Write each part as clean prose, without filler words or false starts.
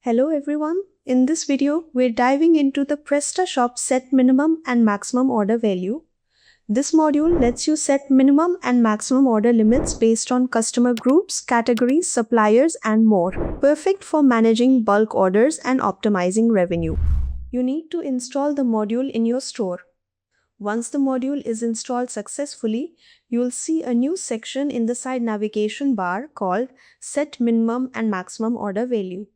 Hello everyone, in this video we're diving into the PrestaShop set minimum and maximum order value. This module lets you set minimum and maximum order limits based on customer groups, categories, suppliers and more. Perfect for managing bulk orders and optimizing revenue. You need to install the module in your store. Once the module is installed successfully, you'll see a new section in the side navigation bar called Set Minimum and Maximum Order Value.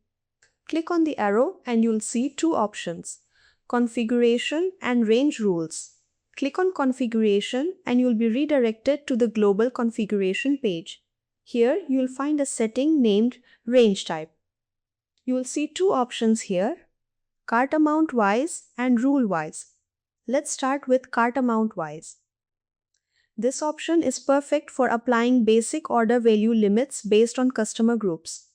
Click on the arrow and you'll see two options, Configuration and Range Rules. Click on Configuration and you'll be redirected to the Global Configuration page. Here you'll find a setting named Range Type. You'll see two options here, Cart Amount Wise and Rule Wise. Let's start with Cart Amount Wise. This option is perfect for applying basic order value limits based on customer groups.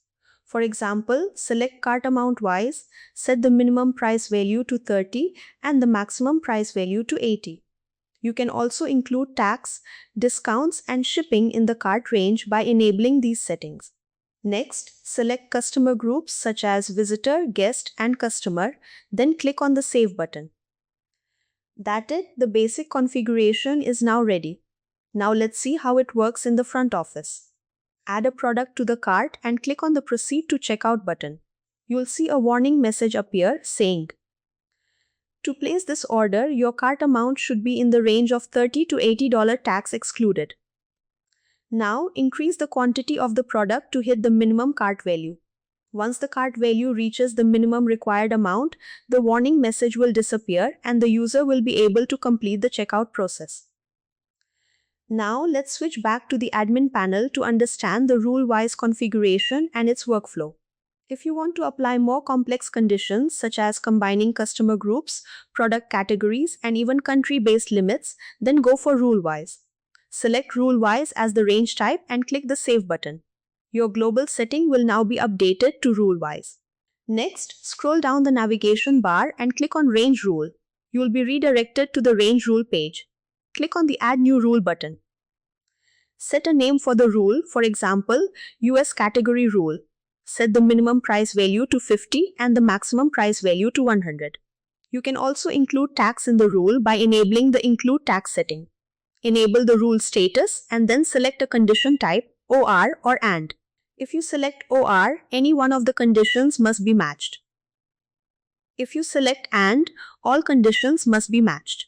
For example, select Cart Amount Wise, set the minimum price value to 30 and the maximum price value to 80. You can also include tax, discounts and shipping in the cart range by enabling these settings. Next, select customer groups such as visitor, guest and customer, then click on the Save button. That's it, the basic configuration is now ready. Now let's see how it works in the front office. Add a product to the cart and click on the Proceed to Checkout button. You'll see a warning message appear saying, to place this order, your cart amount should be in the range of $30 to $80 tax excluded. Now, increase the quantity of the product to hit the minimum cart value. Once the cart value reaches the minimum required amount, the warning message will disappear and the user will be able to complete the checkout process. Now let's switch back to the admin panel to understand the rule-wise configuration and its workflow. If you want to apply more complex conditions such as combining customer groups, product categories, and even country-based limits, then go for rule-wise. Select rule-wise as the range type and click the Save button. Your global setting will now be updated to rule-wise. Next, scroll down the navigation bar and click on Range Rule. You will be redirected to the Range Rule page. Click on the Add New Rule button. Set a name for the rule, for example, US Category Rule. Set the minimum price value to 50 and the maximum price value to 100. You can also include tax in the rule by enabling the Include Tax setting. Enable the rule status and then select a condition type, OR or AND. If you select OR, any one of the conditions must be matched. If you select AND, all conditions must be matched.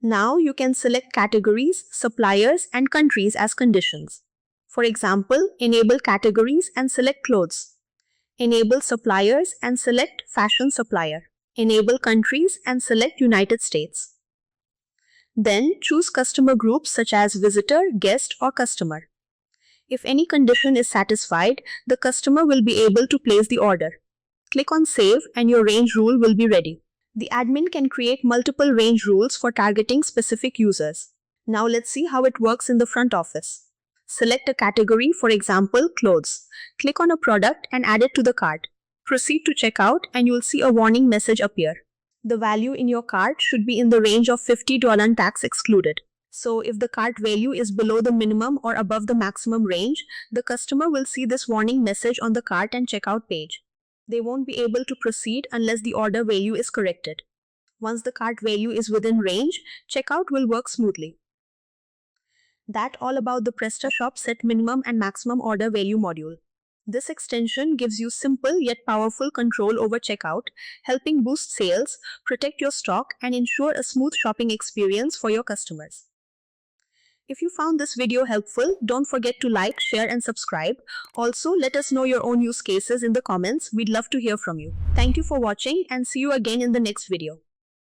Now you can select categories, suppliers, and countries as conditions. For example, enable categories and select clothes. Enable suppliers and select fashion supplier. Enable countries and select United States. Then choose customer groups such as visitor, guest, or customer. If any condition is satisfied, the customer will be able to place the order. Click on Save and your range rule will be ready. The admin can create multiple range rules for targeting specific users. Now let's see how it works in the front office. Select a category, for example, clothes. Click on a product and add it to the cart. Proceed to checkout and you'll see a warning message appear. The value in your cart should be in the range of $50 tax excluded. So if the cart value is below the minimum or above the maximum range, the customer will see this warning message on the cart and checkout page. They won't be able to proceed unless the order value is corrected. Once the cart value is within range, checkout will work smoothly. That's all about the PrestaShop Set Minimum and Maximum Order Value module. This extension gives you simple yet powerful control over checkout, helping boost sales, protect your stock, and ensure a smooth shopping experience for your customers. If you found this video helpful, don't forget to like, share and subscribe. Also, let us know your own use cases in the comments. We'd love to hear from you. Thank you for watching and see you again in the next video.